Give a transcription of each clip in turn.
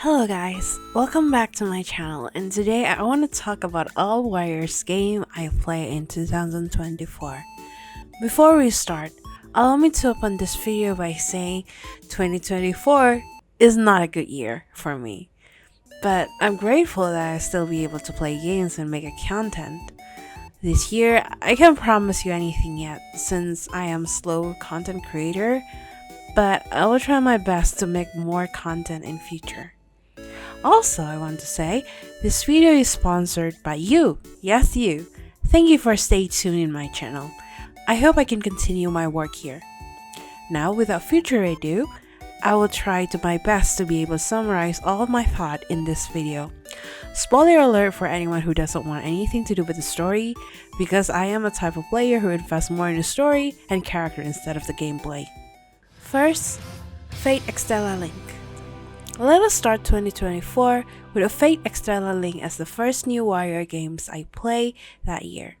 Hello guys, welcome back to my channel, and today I want to talk about All Warriors game I play in 2024. Before we start, allow me to open this video by saying 2024 is not a good year for me, but I'm grateful that I still be able to play games and make a content. This year, I can't promise you anything yet since I am a slow content creator, but I will try my best to make more content in future. Also, I want to say, this video is sponsored by you. Yes, you. Thank you for staying tuned in my channel. I hope I can continue my work here. Now, without further ado, I will try to my best to be able to summarize all of my thought in this video. Spoiler alert for anyone who doesn't want anything to do with the story, because I am a type of player who invests more in the story and character instead of the gameplay. First, Fate Extella Link. Let us start 2024 with a Fate Extella Link as the first new Warrior games I play that year.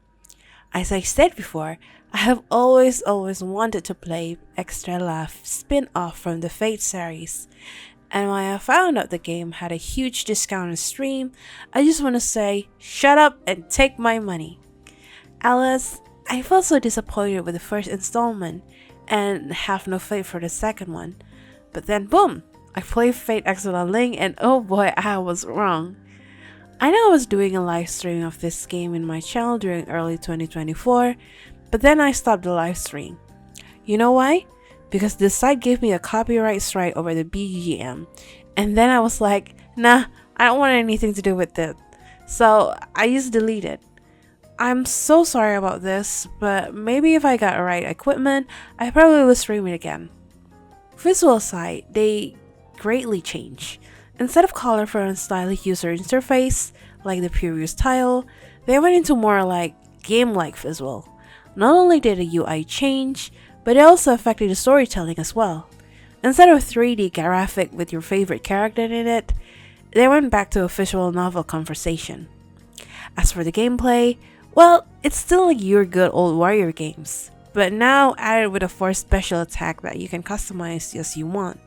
As I said before, I have always wanted to play Extella spin-off from the Fate series, and when I found out the game had a huge discount on Steam, I just want to say, shut up and take my money. Alas, I felt so disappointed with the first installment and have no faith for the second one, but then boom! I played Fate Extella Link and oh boy, I was wrong. I know I was doing a live stream of this game in my channel during early 2024, but then I stopped the live stream. You know why? Because this site gave me a copyright strike over the BGM, and then I was like, nah, I don't want anything to do with it. So I just deleted. I'm so sorry about this, but maybe if I got the right equipment, I probably would stream it again. Visual side, they greatly changed. Instead of colorful and stylish user interface like the previous title, they went into more like game-like visual. Not only did the UI change, but it also affected the storytelling as well. Instead of 3D graphic with your favorite character in it, they went back to a visual novel conversation. As for the gameplay, well, it's still like your good old Warrior games, but now added with a forced special attack that you can customize as you want.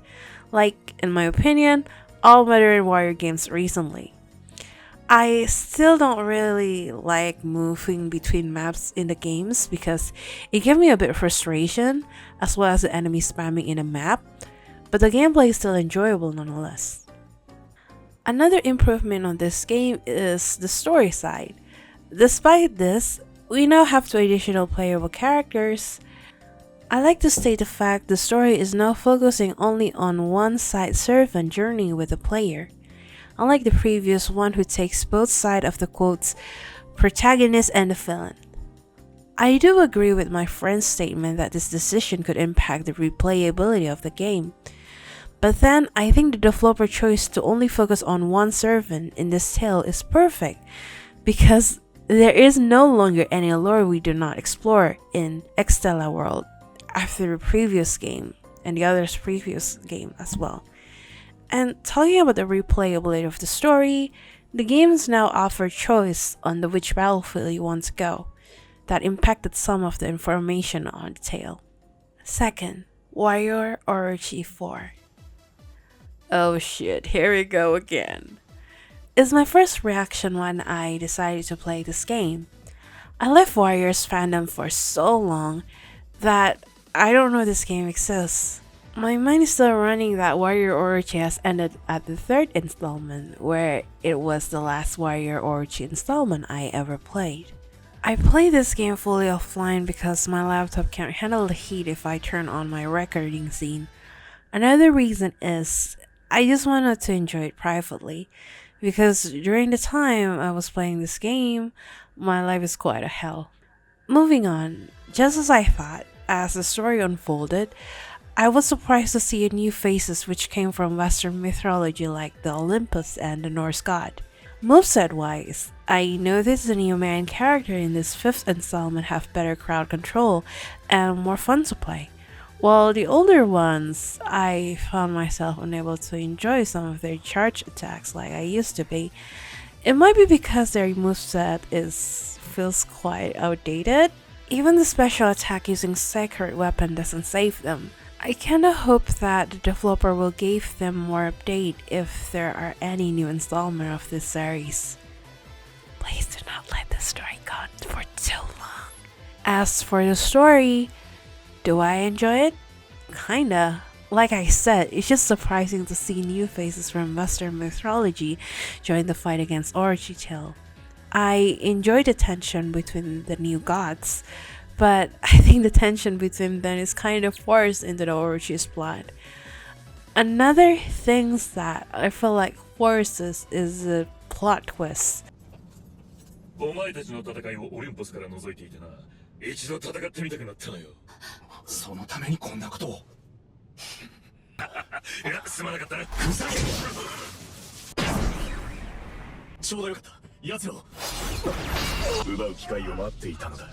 Like, in my opinion, all modern Warrior games recently. I still don't really like moving between maps in the games because it gave me a bit of frustration as well as the enemy spamming in a map, but the gameplay is still enjoyable nonetheless. Another improvement on this game is the story side. Despite this, we now have 2 additional playable characters. I like to state the fact the story is now focusing only on one side servant journeying with the player, unlike the previous one who takes both sides of the quotes protagonist and the villain. I do agree with my friend's statement that this decision could impact the replayability of the game, but then I think the developer choice to only focus on one servant in this tale is perfect, because there is no longer any lore we do not explore in Extella world after the previous game and the other's previous game as well. And talking about the replayability of the story, the games now offer choice on which battlefield you want to go. That impacted some of the information on the tale. Second, Warrior Orochi 4. Oh shit, here we go again. It's my first reaction when I decided to play this game. I left Warriors fandom for so long that I don't know this game exists. My mind is still running that Warrior Orochi has ended at the 3rd installment, where it was the last Warrior Orochi installment I ever played. I played this game fully offline because my laptop can't handle the heat if I turn on my recording scene. Another reason is I just wanted to enjoy it privately, because during the time I was playing this game, my life is quite a hell. Moving on, just as I thought, as the story unfolded, I was surprised to see new faces which came from Western mythology like the Olympus and the Norse god. Moveset wise, I noticed the new main character in this 5th installment have better crowd control and more fun to play, while the older ones, I found myself unable to enjoy some of their charge attacks like I used to be. It might be because their moveset feels quite outdated. Even the special attack using sacred weapon doesn't save them. I kinda hope that the developer will give them more update if there are any new installment of this series. Please do not let the story go on for too long. As for the story, do I enjoy it? Kinda. Like I said, it's just surprising to see new faces from Western mythology join the fight against Orochimaru. I enjoy the tension between the new gods, but I think the tension between them is kind of forced into the Orochi's plot. Another things that I feel like forces is the plot twist. お前たちの戦いをオリンポスから覗いていてな、一度戦ってみたくなったのよ。そのためにこんなことを。いや、すまなかったな。ふざけんな。ちょうどよかった。奴らを奪う機会を待っていたのだ。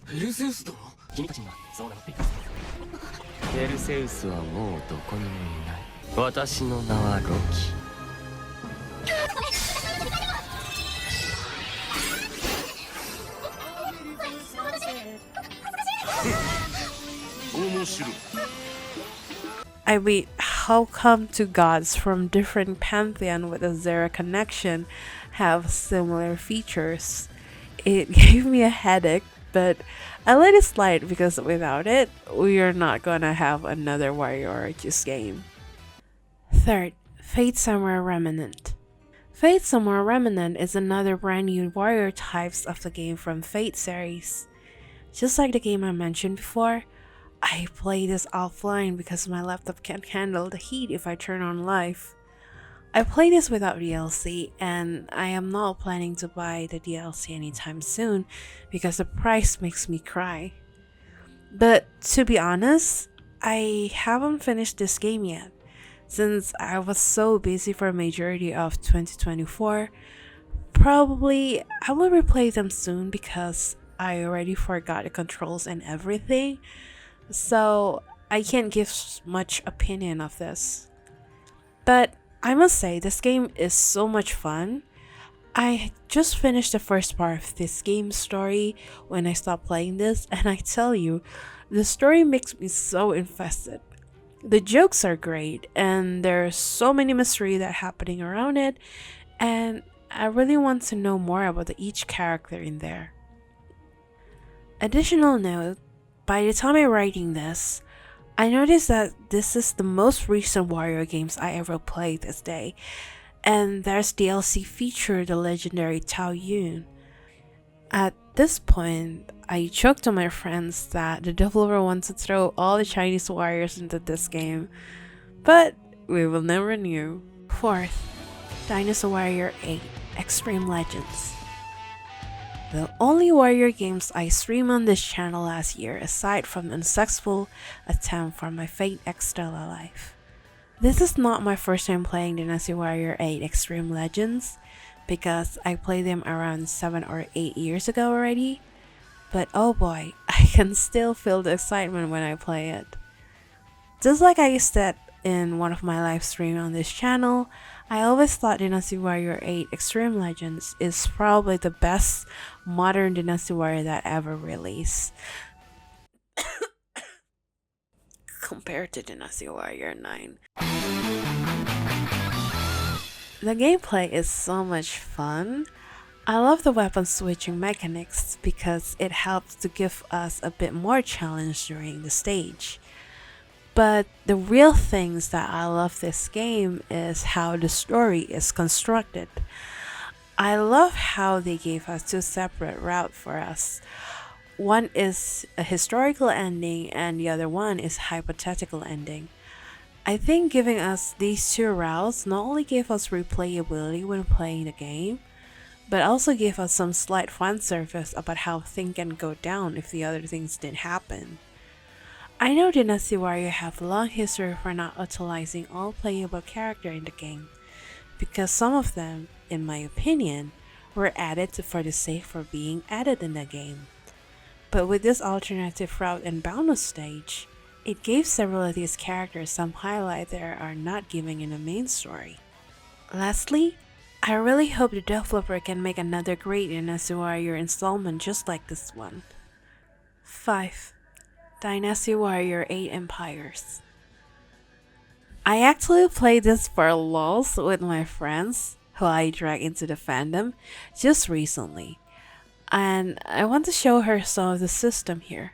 ペルセウス殿、君たちにはそうなっていた。ペルセウスはもうどこにもいない。私の名はロキ。I mean, how come two gods from different pantheon with a zero connection have similar features? It gave me a headache, but I let it slide because without it, we are not gonna have another Warrior Origins game. Third, Fate Samurai Remnant. Fate Samurai Remnant is another brand new warrior types of the game from Fate series. Just like the game I mentioned before, I play this offline because my laptop can't handle the heat if I turn on live. I play this without DLC, and I am not planning to buy the DLC anytime soon because the price makes me cry. But to be honest, I haven't finished this game yet, since I was so busy for a majority of 2024. Probably I will replay them soon because I already forgot the controls and everything, so I can't give much opinion of this. But I must say, this game is so much fun. I just finished the first part of this game's story when I stopped playing this, and I tell you, the story makes me so invested. The jokes are great, and there's so many mystery that happening around it, and I really want to know more about each character in there. Additional note, by the time I'm writing this, I noticed that this is the most recent Warrior games I ever played this day, and there's DLC feature the legendary Tao Yun. At this point, I joked to my friends that the developer wants to throw all the Chinese warriors into this game, but we will never know. Fourth, Dinosaur Warrior 8 Extreme Legends. The only Warrior games I streamed on this channel last year aside from an unsuccessful attempt for my Fate X Stella life. This is not my first time playing Dynasty Warrior 8 Extreme Legends because I played them around 7 or 8 years ago already, but oh boy, I can still feel the excitement when I play it. Just like I said in one of my live streams on this channel, I always thought Dynasty Warrior 8 Extreme Legends is probably the best modern Dynasty Warrior that ever released. Compared to Dynasty Warrior 9. The gameplay is so much fun. I love the weapon switching mechanics because it helps to give us a bit more challenge during the stage. But the real things that I love this game is how the story is constructed. I love how they gave us two separate routes for us. One is a historical ending and the other one is hypothetical ending. I think giving us these two routes not only gave us replayability when playing the game, but also gave us some slight fan service about how things can go down if the other things didn't happen. I know Dynasty Warrior have a long history for not utilizing all playable characters in the game, because some of them, in my opinion, were added for the sake for being added in the game. But with this alternative route and bonus stage, it gave several of these characters some highlight that are not given in the main story. Lastly, I really hope the developer can make another great Dynasty Warrior installment just like this one. 5. Dynasty Warrior 8 Empires. I actually played this for lulz with my friends who I dragged into the fandom just recently, and I want to show her some of the system here,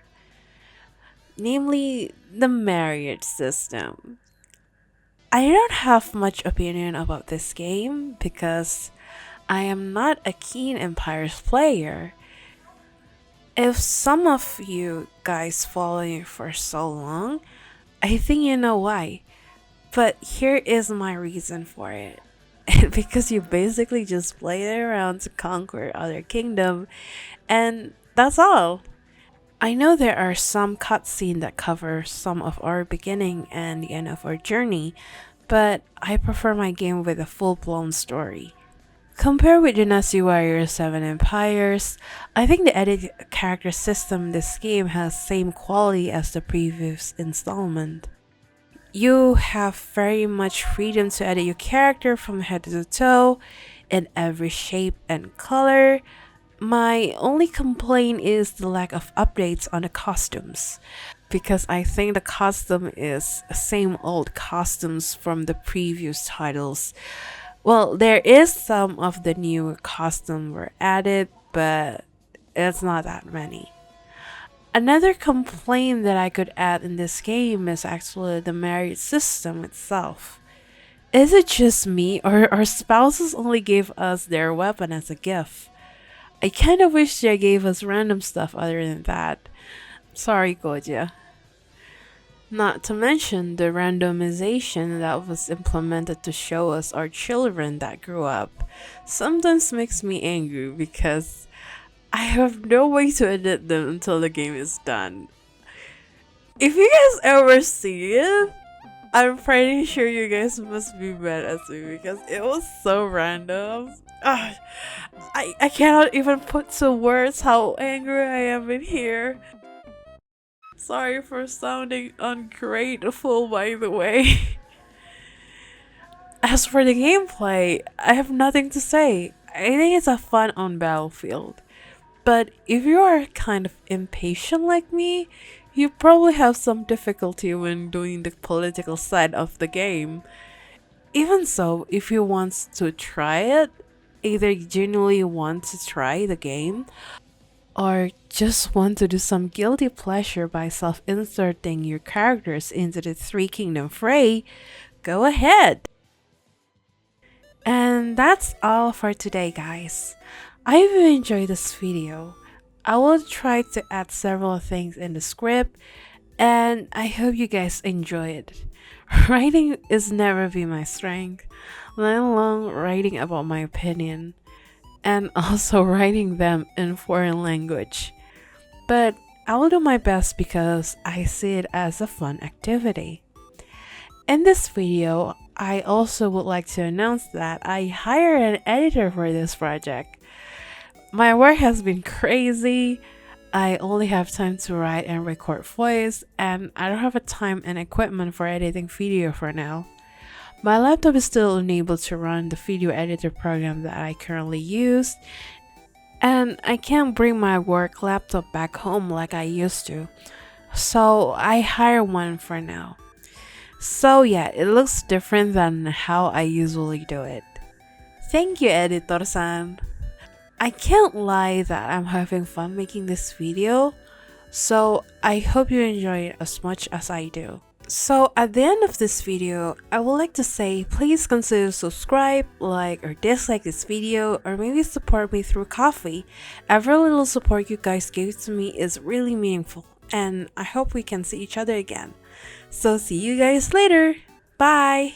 namely the marriage system. I don't have much opinion about this game because I am not a keen Empires player. If some of you guys follow me for so long, I think you know why. But here is my reason for it. Because you basically just play it around to conquer other kingdom, and that's all. I know there are some cutscenes that cover some of our beginning and the end of our journey, but I prefer my game with a full-blown story. Compared with Dynasty Warrior 7 Empires, I think the edit character system in this game has same quality as the previous installment. You have very much freedom to edit your character from head to toe in every shape and color. My only complaint is the lack of updates on the costumes, because I think the costume is same old costumes from the previous titles. Well, there is some of the new costume were added, but it's not that many. Another complaint that I could add in this game is actually the marriage system itself. Is it just me, or our spouses only gave us their weapon as a gift? I kinda wish they gave us random stuff other than that. Sorry, Koja. Not to mention the randomization that was implemented to show us our children that grew up sometimes makes me angry because I have no way to edit them until the game is done. If you guys ever see it, I'm pretty sure you guys must be mad at me because it was so random. I cannot even put to words how angry I am in here. Sorry for sounding ungrateful, by the way. As for the gameplay, I have nothing to say. I think it's a fun on Battlefield. But if you are kind of impatient like me, you probably have some difficulty when doing the political side of the game. Even so, if you want to try it, either you genuinely want to try the game, or just want to do some guilty pleasure by self-inserting your characters into the Three Kingdom fray, go ahead. And that's all for today, guys. I hope you enjoyed this video. I will try to add several things in the script, and I hope you guys enjoy it. Writing is never been my strength, let alone writing about my opinion, and also writing them in foreign language. But I will do my best because I see it as a fun activity. In this video, I also would like to announce that I hired an editor for this project. My work has been crazy. I only have time to write and record voice, and I don't have a time and equipment for editing video for now. My laptop is still unable to run the video editor program that I currently use, and I can't bring my work laptop back home like I used to, so I hire one for now. So yeah, it looks different than how I usually do it. Thank you, editor-san. I can't lie that I'm having fun making this video, so I hope you enjoy it as much as I do. So at the end of this video, I would like to say please consider subscribe, like or dislike this video, or maybe support me through coffee. Every little support you guys give to me is really meaningful, and I hope we can see each other again. So see you guys later. Bye!